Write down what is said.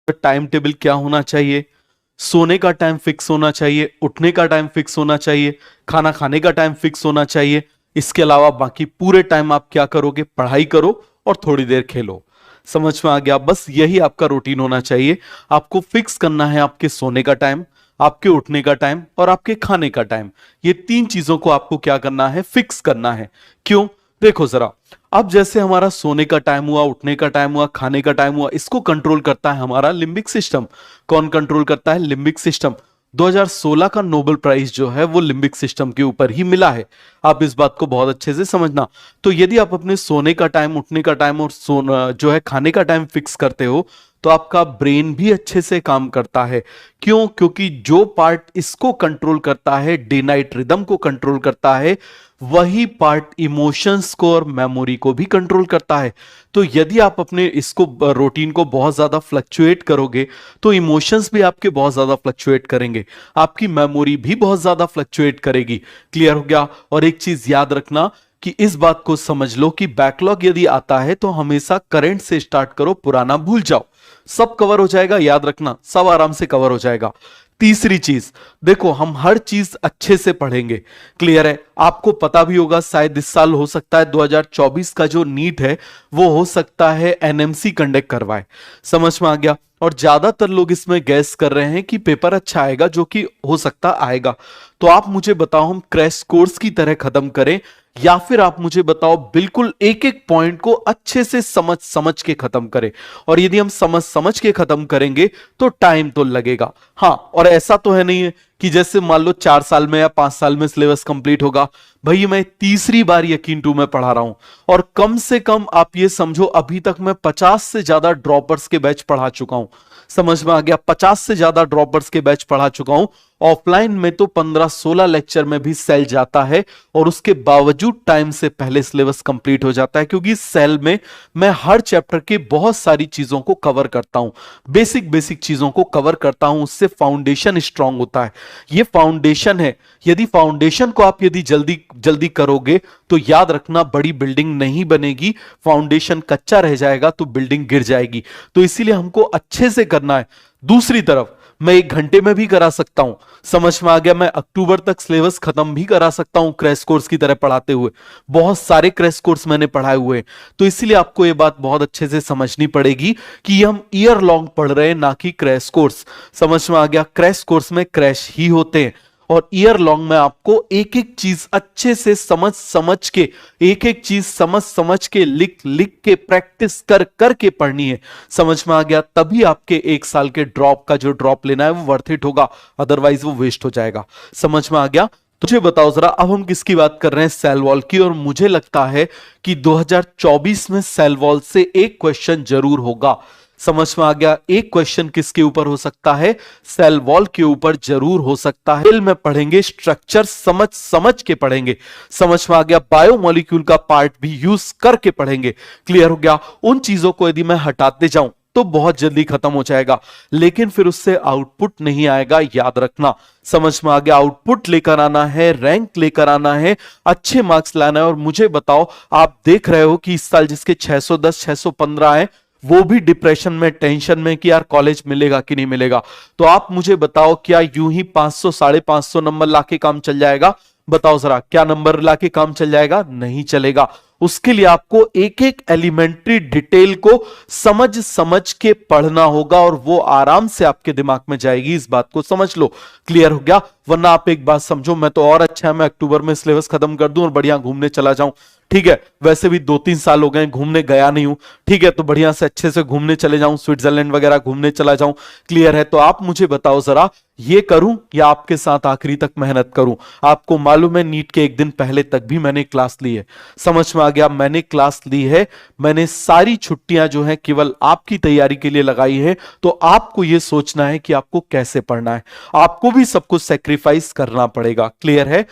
Time table क्या होना चाहिए, सोने का टाइम फिक्स होना चाहिए, उठने का टाइम फिक्स होना चाहिए, खाना खाने का टाइम फिक्स होना चाहिए। इसके अलावा बाकी पूरे टाइम आप क्या करोगे, पढ़ाई करो और थोड़ी देर खेलो। समझ में आ गया? बस यही आपका रूटीन होना चाहिए। आपको फिक्स करना है आपके सोने का टाइम, आपके उठने का टाइम और आपके खाने का टाइम। ये तीन चीजों को आपको क्या करना है, फिक्स करना है। क्यों? देखो जरा, अब जैसे हमारा सोने का टाइम हुआ, उठने का टाइम हुआ, खाने का टाइम हुआ, इसको कंट्रोल करता है हमारा लिम्बिक सिस्टम। कौन कंट्रोल करता है? Limbic system. 2016 का नोबेल प्राइज जो है वो लिम्बिक सिस्टम के ऊपर ही मिला है। आप इस बात को बहुत अच्छे से समझना। तो यदि आप अपने सोने का टाइम, उठने का टाइम और सोना जो है खाने का टाइम फिक्स करते हो, तो आपका ब्रेन भी अच्छे से काम करता है। क्यों? क्योंकि जो पार्ट इसको कंट्रोल करता है, डे नाइट रिदम को कंट्रोल करता है, वही पार्ट इमोशंस को और मेमोरी को भी कंट्रोल करता है। तो यदि आप अपने इसको रूटीन को बहुत ज्यादा फ्लक्चुएट करोगे, तो इमोशंस भी आपके बहुत ज्यादा फ्लक्चुएट करेंगे, आपकी मेमोरी भी बहुत ज्यादा फ्लक्चुएट करेगी। क्लियर हो गया? और एक चीज याद रखना कि इस बात को समझ लो कि बैकलॉग यदि आता है तो हमेशा करंट से स्टार्ट करो, पुराना भूल जाओ। सब कवर हो जाएगा, याद रखना, सब आराम से कवर हो जाएगा। तीसरी चीज, देखो हम हर चीज अच्छे से पढ़ेंगे। क्लियर है? आपको पता भी होगा, शायद इस साल हो सकता है 2024 का जो नीट है वो हो सकता है एनएमसी कंडक्ट करवाए। समझ में आ गया? और ज्यादातर लोग इसमें गैस कर रहे हैं कि पेपर अच्छा आएगा, जो कि हो सकता आएगा। तो आप मुझे बताओ, हम क्रैश कोर्स की तरह खत्म करें, या फिर आप मुझे बताओ बिल्कुल एक एक पॉइंट को अच्छे से समझ समझ के खत्म करें? और यदि हम समझ समझ के खत्म करेंगे तो टाइम तो लगेगा। हाँ, और ऐसा तो है नहीं है कि जैसे मान लो 4 साल में या 5 साल में सिलेबस कंप्लीट होगा। भाई मैं तीसरी बार यकीन टू में पढ़ा रहा हूं, और कम से कम आप ये समझो अभी तक मैं 50 से ज्यादा ड्रॉपर्स के बैच पढ़ा चुका हूं। समझ में आ गया? 50 से ज्यादा ड्रॉपर्स के बैच पढ़ा चुका हूं। ऑफलाइन में तो 15-16 लेक्चर में भी सेल जाता है, और उसके बावजूद टाइम से पहले सिलेबस कंप्लीट हो जाता है, क्योंकि सेल में मैं हर चैप्टर के बहुत सारी चीजों को कवर करता हूं, बेसिक बेसिक चीजों को कवर करता हूं। उससे फाउंडेशन स्ट्रांग होता है। ये फाउंडेशन है। यदि फाउंडेशन को आप यदि जल्दी जल्दी करोगे तो याद रखना, बड़ी बिल्डिंग नहीं बनेगी। फाउंडेशन कच्चा रह जाएगा तो बिल्डिंग गिर जाएगी। तो इसीलिए हमको अच्छे से करना है। दूसरी तरफ मैं 1 घंटे में भी करा सकता हूं। समझ में आ गया? मैं अक्टूबर तक सिलेबस खत्म भी करा सकता हूं क्रैश कोर्स की तरह पढ़ाते हुए। बहुत सारे क्रैश कोर्स मैंने पढ़ाए हुए हैं। तो इसीलिए आपको यह बात बहुत अच्छे से समझनी पड़ेगी कि हम ईयर लॉन्ग पढ़ रहे हैं, ना कि क्रैश कोर्स। समझ में आ गया? क्रैश कोर्स में क्रैश ही होते हैं, और ईयर लॉन्ग में आपको एक एक चीज अच्छे से समझ समझ के, एक एक चीज समझ समझ के, लिख लिख के, प्रैक्टिस कर करके पढ़नी है। समझ में आ गया? तभी आपके 1 साल के ड्रॉप का जो ड्रॉप लेना है वो वर्थ इट होगा, अदरवाइज वो वेस्ट हो जाएगा। समझ में आ गया? तुझे बताओ जरा, अब हम किसकी बात कर रहे हैं? सेल वॉल की। और मुझे लगता है कि 2024 में सेल वॉल से एक क्वेश्चन जरूर होगा। समझ में आ गया? एक क्वेश्चन किसके ऊपर हो सकता है? सेल वॉल के ऊपर जरूर हो सकता है। डिटेल में पढ़ेंगे, स्ट्रक्चर समझ समझ के पढ़ेंगे। समझ में आ गया? बायोमोलिक्यूल का पार्ट भी यूज करके पढ़ेंगे। क्लियर हो गया? उन चीजों को यदि मैं हटाते जाऊं तो बहुत जल्दी खत्म हो जाएगा, लेकिन फिर उससे आउटपुट नहीं आएगा, याद रखना। समझ में आ गया? आउटपुट लेकर आना है, रैंक लेकर आना है, अच्छे मार्क्स लाना है। और मुझे बताओ, आप देख रहे हो कि इस साल जिसके 610 615 है, वो भी डिप्रेशन में, टेंशन में कि यार कॉलेज मिलेगा कि नहीं मिलेगा। तो आप मुझे बताओ, क्या यूं ही 500 550 नंबर लाके काम चल जाएगा? बताओ जरा, क्या नंबर लाके काम चल जाएगा? नहीं चलेगा। उसके लिए आपको एक एक एलिमेंट्री डिटेल को समझ समझ के पढ़ना होगा, और वो आराम से आपके दिमाग में जाएगी। इस बात को समझ लो। क्लियर हो गया? वरना आप एक बात समझो, मैं तो और अच्छा है मैं अक्टूबर में सिलेबस खत्म कर दूं और बढ़िया घूमने चला जाऊं। ठीक है, वैसे भी 2-3 साल हो गए घूमने गया नहीं हूं। ठीक है, तो बढ़िया से अच्छे से घूमने चले जाऊं, स्विट्जरलैंड वगैरह घूमने चला जाऊं। क्लियर है? तो आप मुझे बताओ जरा, ये करूं या आपके साथ आखिरी तक मेहनत करूं? आपको मालूम है नीट के 1 दिन पहले तक भी मैंने क्लास ली है। समझ में आ गया? मैंने क्लास ली है। मैंने सारी छुट्टियां जो है केवल आपकी तैयारी के लिए लगाई है। तो आपको यह सोचना है कि आपको कैसे पढ़ना है। आपको भी सब कुछ सेक्रीफाइस करना पड़ेगा। क्लियर है?